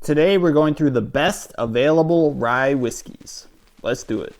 Today we're going through the best available rye whiskeys. Let's do it.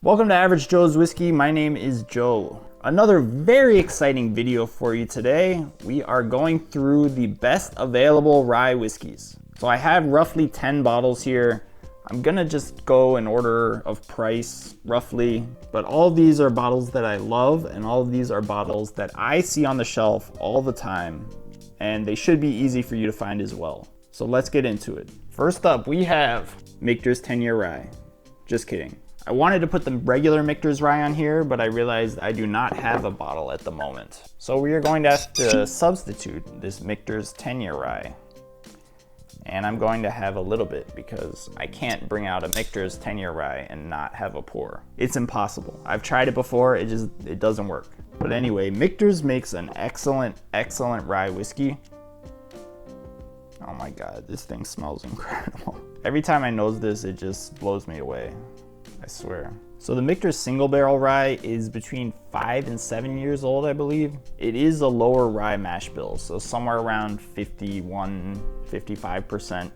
Welcome to Average Joe's Whiskey. My name is Joe. Another very exciting video for you today. We are going through the best available rye whiskeys. So I have roughly 10 bottles here. I'm gonna just go in order of price, roughly, but all of these are bottles that I love, and all of these are bottles that I see on the shelf all the time, and they should be easy for you to find as well. So let's get into it. First up, we have Michter's 10-Year Rye. Just kidding. I wanted to put the regular Michter's Rye on here, but I realized I do not have a bottle at the moment. So we are going to have to substitute this Michter's 10-Year Rye. And I'm going to have a little bit because I can't bring out a Michter's 10-Year Rye and not have a pour. It's impossible. I've tried it before, it doesn't work. But anyway, Michter's makes an excellent rye whiskey. Oh my God, this thing smells incredible. Every time I nose this, it just blows me away, I swear. So the Michter's single barrel rye is between 5 and 7 years old, I believe. It is a lower rye mash bill, so somewhere around 55%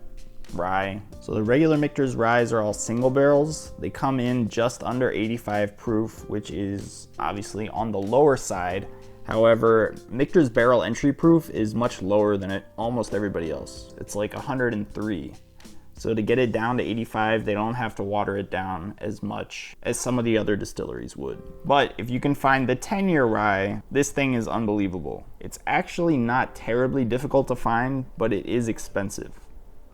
rye. So the regular Michter's ryes are all single barrels. They come in just under 85 proof, which is obviously on the lower side. However, Michter's barrel entry proof is much lower than almost everybody else. It's like 103. So to get it down to 85, they don't have to water it down as much as some of the other distilleries would. But if you can find the 10-year rye, this thing is unbelievable. It's actually not terribly difficult to find, but it is expensive.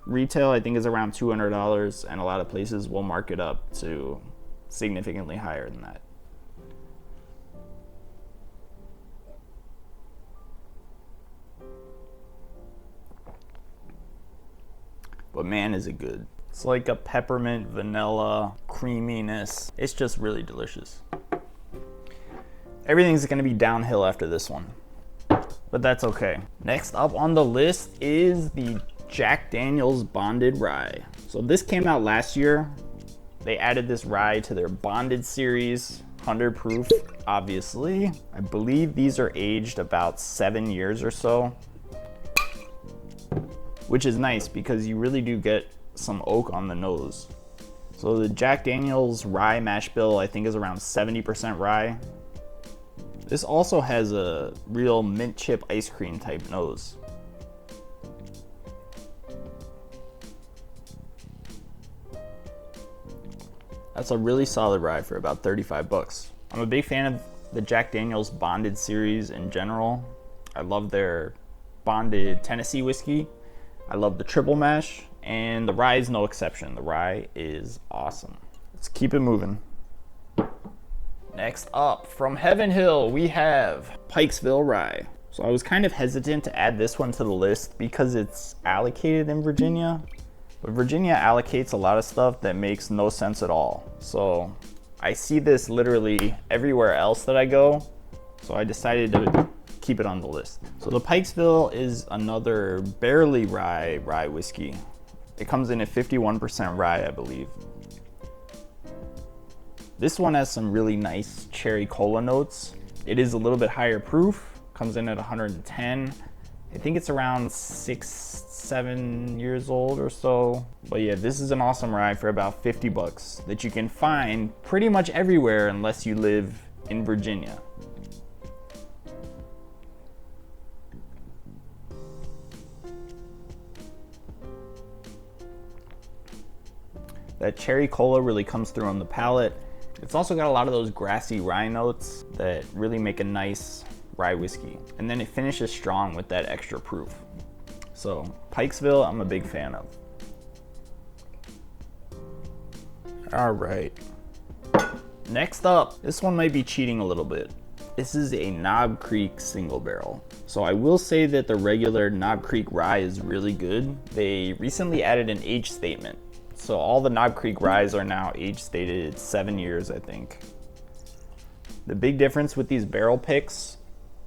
Retail, I think, is around $200, and a lot of places will mark it up to significantly higher than that. But man, is it good. It's like a peppermint vanilla creaminess. It's just really delicious. Everything's gonna be downhill after this one, but that's okay. Next up on the list is the Jack Daniel's Bonded Rye. So this came out last year. They added this rye to their Bonded series, 100 proof, obviously. I believe these are aged about 7 years or so, which is nice because you really do get some oak on the nose. So the Jack Daniel's rye mash bill, I think, is around 70% rye. This also has a real mint chip ice cream type nose. That's a really solid rye for about 35 bucks. I'm a big fan of the Jack Daniel's Bonded series in general. I love their Bonded Tennessee whiskey. I love the triple mash, and the rye is no exception. The rye is awesome. Let's keep it moving. Next up, from Heaven Hill, we have Pikesville Rye. So I was kind of hesitant to add this one to the list because it's allocated in Virginia, but Virginia allocates a lot of stuff that makes no sense at all. So I see this literally everywhere else that I go, so I decided to keep it on the list. So the Pikesville is another barely rye whiskey. It comes in at 51% rye, I believe. This one has some really nice cherry cola notes. It is a little bit higher proof, comes in at 110. I think it's around 6-7 years old or so. But yeah, this is an awesome rye for about 50 bucks that you can find pretty much everywhere unless you live in Virginia. That cherry cola really comes through on the palate. It's also got a lot of those grassy rye notes that really make a nice rye whiskey. And then it finishes strong with that extra proof. So Pikesville, I'm a big fan of. All right. Next up, this one might be cheating a little bit. This is a Knob Creek single barrel. So I will say that the regular Knob Creek rye is really good. They recently added an age statement. So all the Knob Creek ryes are now age stated 7 years, I think. The big difference with these barrel picks,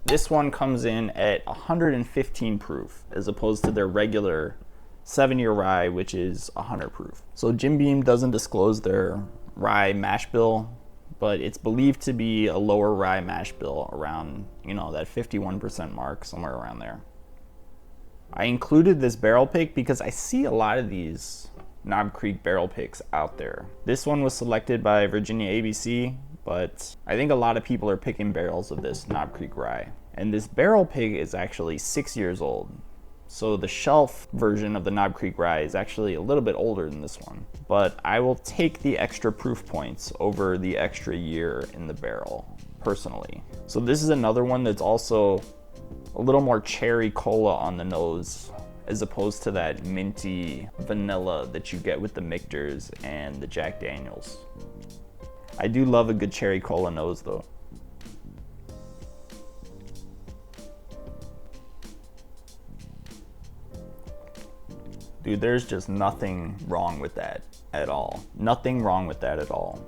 this one comes in at 115 proof as opposed to their regular 7-year rye, which is 100 proof. So Jim Beam doesn't disclose their rye mash bill, but it's believed to be a lower rye mash bill around, you know, that 51% mark, somewhere around there. I included this barrel pick because I see a lot of these Knob Creek barrel picks out there. This one was selected by Virginia ABC, but I think a lot of people are picking barrels of this Knob Creek rye. And this barrel pick is actually 6 years old. So the shelf version of the Knob Creek Rye is actually a little bit older than this one, but I will take the extra proof points over the extra year in the barrel, personally. So this is another one that's also a little more cherry cola on the nose, as opposed to that minty vanilla that you get with the Michters and the Jack Daniels. I do love a good cherry cola nose though. Dude, there's just nothing wrong with that at all. Nothing wrong with that at all.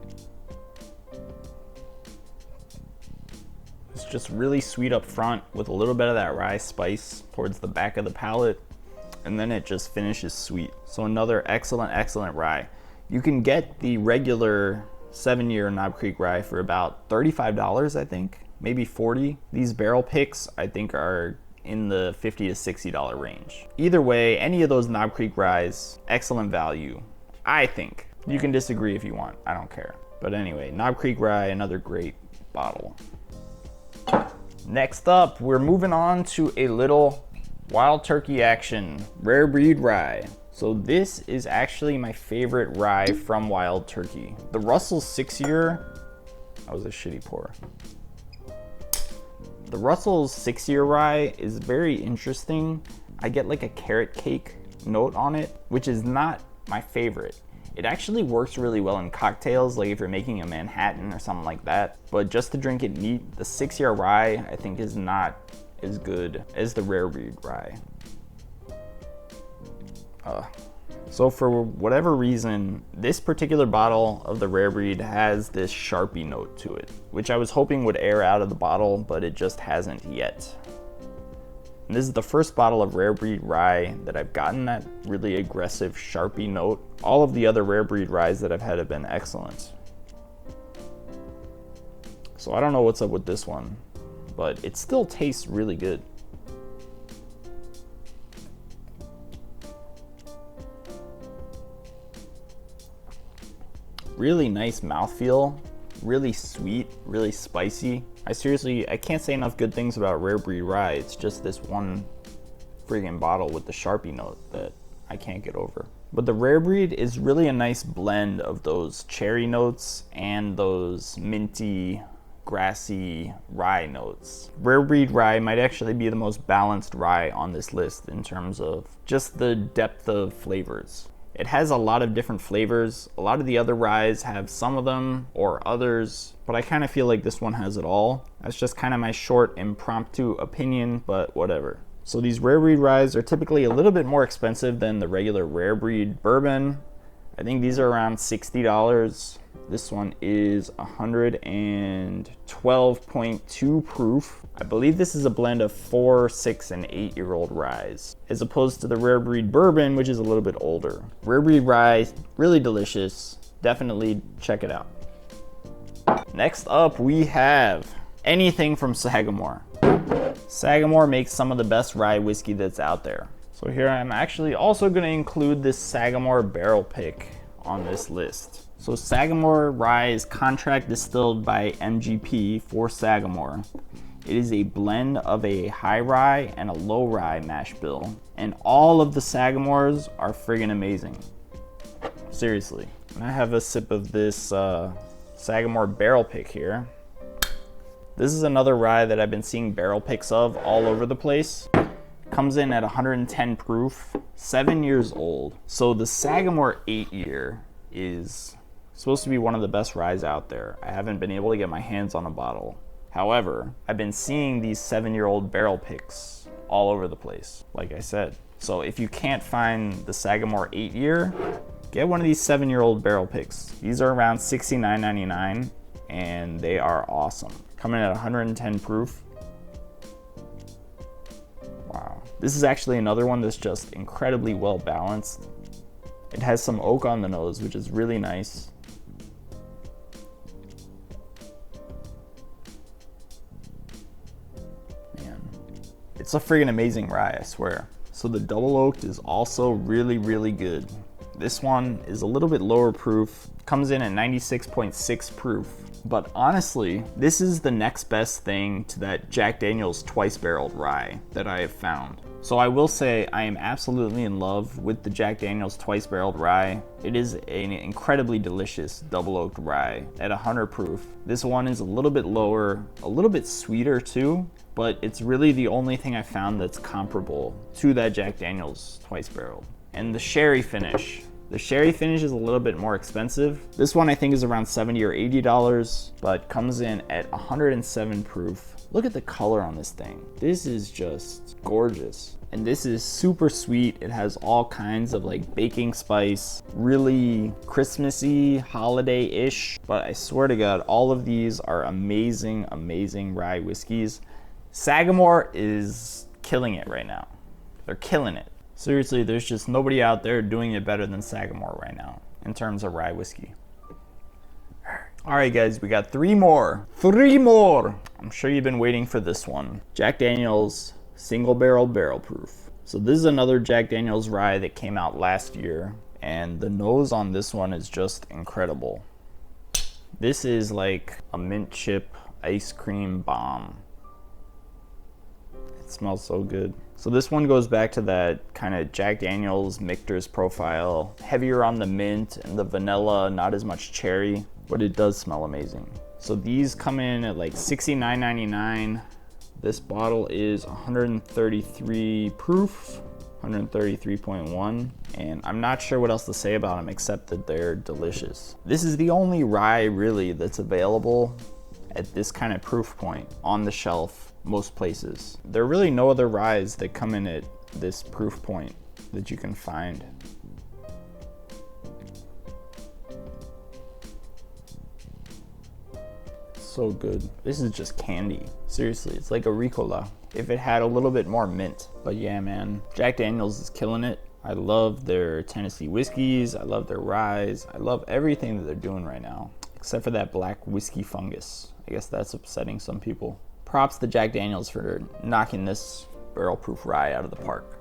It's just really sweet up front with a little bit of that rye spice towards the back of the palate, and then it just finishes sweet. So another excellent, excellent rye. You can get the regular 7-year Knob Creek Rye for about $35, I think, maybe $40. These barrel picks, I think, are in the $50 to $60 range. Either way, any of those Knob Creek Ryes, excellent value, I think. You can disagree if you want, I don't care. But anyway, Knob Creek Rye, another great bottle. Next up, we're moving on to a little Wild Turkey action, Rare Breed Rye. So this is actually my favorite rye from Wild Turkey. The Russell's 6-year, that was a shitty pour. The Russell's 6-year rye is very interesting. I get like a carrot cake note on it, which is not my favorite. It actually works really well in cocktails, like if you're making a Manhattan or something like that. But just to drink it neat, the 6-year rye I think is not as good as the Rare Breed Rye. So for whatever reason, this particular bottle of the Rare Breed has this Sharpie note to it, which I was hoping would air out of the bottle, but it just hasn't yet. And this is the first bottle of Rare Breed Rye that I've gotten that really aggressive Sharpie note. All of the other Rare Breed Ryes that I've had have been excellent. So I don't know what's up with this one, but it still tastes really good. Really nice mouthfeel, really sweet, really spicy. I can't say enough good things about Rare Breed Rye. It's just this one friggin' bottle with the Sharpie note that I can't get over. But the Rare Breed is really a nice blend of those cherry notes and those minty, grassy rye notes. Rare Breed Rye might actually be the most balanced rye on this list in terms of just the depth of flavors. It has a lot of different flavors. A lot of the other ryes have some of them or others, but I kind of feel like this one has it all. That's just kind of my short, impromptu opinion, but whatever. So these Rare Breed Ryes are typically a little bit more expensive than the regular Rare Breed bourbon. I think these are around $60. This one is 112.2 proof. I believe this is a blend of 4, 6, and 8-year-old ryes, as opposed to the Rare Breed bourbon, which is a little bit older. Rare Breed Rye, really delicious. Definitely check it out. Next up, we have anything from Sagamore. Sagamore makes some of the best rye whiskey that's out there. So here I'm actually also going to include this Sagamore barrel pick on this list. So Sagamore Rye is contract distilled by MGP for Sagamore. It is a blend of a high rye and a low rye mash bill. And all of the Sagamores are friggin' amazing. Seriously. And I have a sip of this Sagamore barrel pick here. This is another rye that I've been seeing barrel picks of all over the place. Comes in at 110 proof, 7 years old. So the Sagamore 8-year is supposed to be one of the best ryes out there. I haven't been able to get my hands on a bottle. However, I've been seeing these 7-year-old barrel picks all over the place, like I said. So if you can't find the Sagamore 8-year, get one of these 7-year-old barrel picks. These are around $69.99 and they are awesome. Coming at 110 proof. Wow. This is actually another one that's just incredibly well balanced. It has some oak on the nose, which is really nice. It's a friggin' amazing rye, I swear. So the double oaked is also really, really good. This one is a little bit lower proof, comes in at 96.6 proof. But honestly, this is the next best thing to that Jack Daniel's twice barreled rye that I have found. So I will say I am absolutely in love with the Jack Daniel's twice barreled rye. It is an incredibly delicious double oaked rye at 100 proof. This one is a little bit lower, a little bit sweeter too, but it's really the only thing I found that's comparable to that Jack Daniel's twice barreled. And the sherry finish. The sherry finish is a little bit more expensive. This one I think is around $70 or $80, but comes in at 107 proof. Look at the color on this thing. This is just gorgeous. And this is super sweet. It has all kinds of like baking spice, really Christmassy, holiday-ish. But I swear to God, all of these are amazing, amazing rye whiskeys. Sagamore is killing it right now. They're killing it. Seriously, there's just nobody out there doing it better than Sagamore right now in terms of rye whiskey. All right, guys, we got three more. I'm sure you've been waiting for this one. Jack Daniel's single barrel proof. So this is another Jack Daniel's rye that came out last year, and the nose on this one is just incredible. This is like a mint chip ice cream bomb. It smells so good. So this one goes back to that kind of Jack Daniel's Michter's profile, heavier on the mint and the vanilla, not as much cherry, but it does smell amazing. So these come in at like $69.99. This bottle is 133 proof, 133.1, and I'm not sure what else to say about them except that they're delicious. This is the only rye really that's available at this kind of proof point on the shelf most places. There are really no other ryes that come in at this proof point that you can find. So good. This is just candy. Seriously, it's like a Ricola if it had a little bit more mint. But yeah, man, Jack Daniel's is killing it. I love their Tennessee whiskeys. I love their ryes. I love everything that they're doing right now, except for that black whiskey fungus. I guess that's upsetting some people. Props to Jack Daniel's for knocking this barrel proof rye out of the park.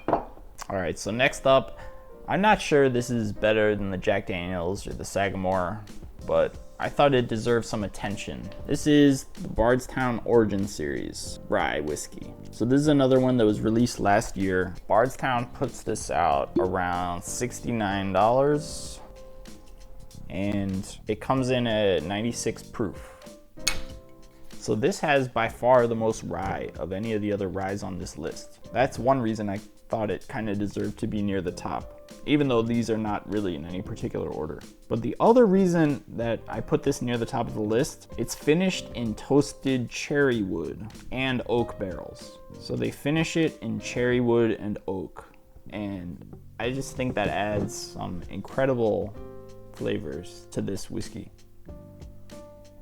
All right, so next up, I'm not sure this is better than the Jack Daniel's or the Sagamore, but I thought it deserved some attention. This is the Bardstown Origin Series rye whiskey. So this is another one that was released last year. Bardstown puts this out around $69, and it comes in at 96 proof. So this has by far the most rye of any of the other ryes on this list. That's one reason I thought it kind of deserved to be near the top, even though these are not really in any particular order. But the other reason that I put this near the top of the list, it's finished in toasted cherry wood and oak barrels. So they finish it in cherry wood and oak. And I just think that adds some incredible flavors to this whiskey.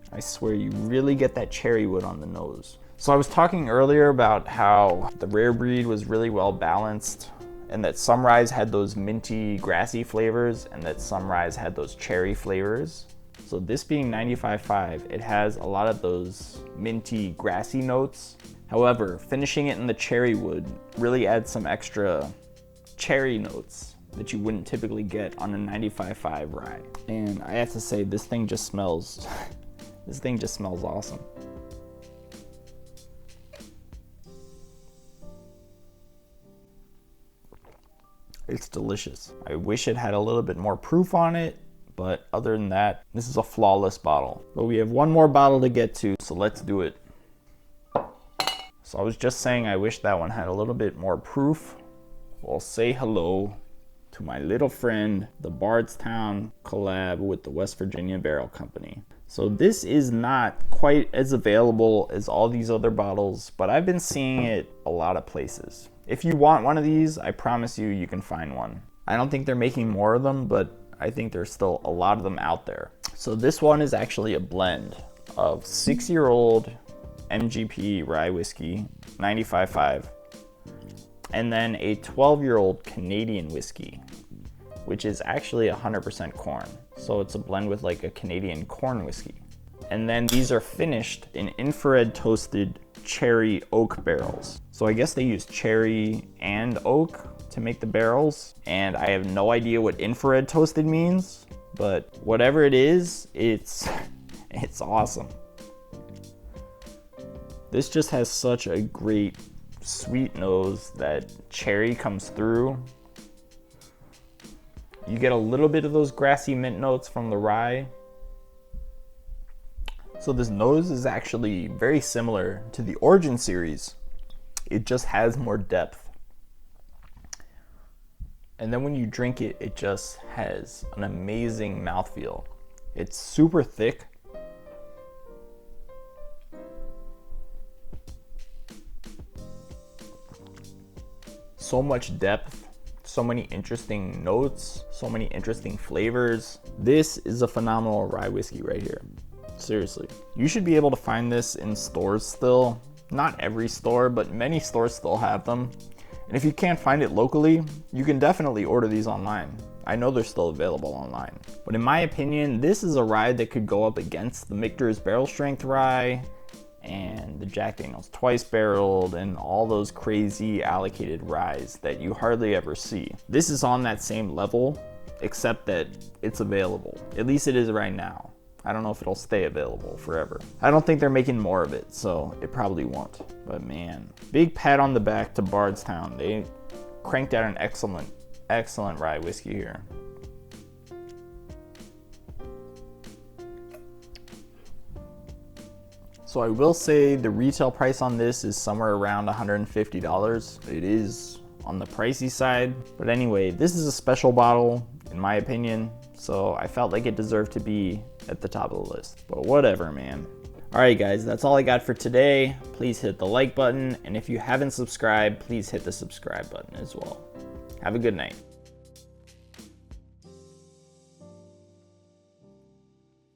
I swear you really get that cherry wood on the nose. So I was talking earlier about how the rare breed was really well balanced, and that some ryes had those minty, grassy flavors, and that some ryes had those cherry flavors. So this being 95.5, it has a lot of those minty, grassy notes. However, finishing it in the cherry wood really adds some extra cherry notes that you wouldn't typically get on a 95.5 rye. And I have to say, this thing just smells this thing just smells awesome. It's delicious. I wish it had a little bit more proof on it, but other than that, this is a flawless bottle. But we have one more bottle to get to, so let's do it. So I was just saying I wish that one had a little bit more proof. Well, say hello to my little friend, the Bardstown collab with the West Virginia Barrel Company. So this is not quite as available as all these other bottles, but I've been seeing it a lot of places. If you want one of these, I promise you, you can find one. I don't think they're making more of them, but I think there's still a lot of them out there. So this one is actually a blend of 6-year-old MGP rye whiskey, 95.5, and then a 12-year-old Canadian whiskey, which is actually 100% corn. So it's a blend with like a Canadian corn whiskey. And then these are finished in infrared toasted cherry oak barrels. So I guess they use cherry and oak to make the barrels, and I have no idea what infrared toasted means, but whatever it is, it's awesome. This just has such a great sweet nose that cherry comes through. You get a little bit of those grassy mint notes from the rye. So this nose is actually very similar to the Origin series. It just has more depth. And then when you drink it, it just has an amazing mouthfeel. It's super thick. So much depth, so many interesting notes, so many interesting flavors. This is a phenomenal rye whiskey right here. Seriously. You should be able to find this in stores still. Not every store, but many stores still have them. And if you can't find it locally, you can definitely order these online. I know they're still available online. But in my opinion, this is a rye that could go up against the Michter's barrel strength rye and the Jack Daniel's twice barreled and all those crazy allocated ryes that you hardly ever see. This is on that same level, except that it's available. At least it is right now. I don't know if it'll stay available forever. I don't think they're making more of it, so it probably won't. But man, big pat on the back to Bardstown. They cranked out an excellent rye whiskey here. So I will say the retail price on this is somewhere around $150. It is on the pricey side. But anyway, this is a special bottle, in my opinion. So I felt like it deserved to be at the top of the list, but whatever, man. All right, guys, that's all I got for today. Please hit the like button, and if you haven't subscribed, please hit the subscribe button as well. Have a good night.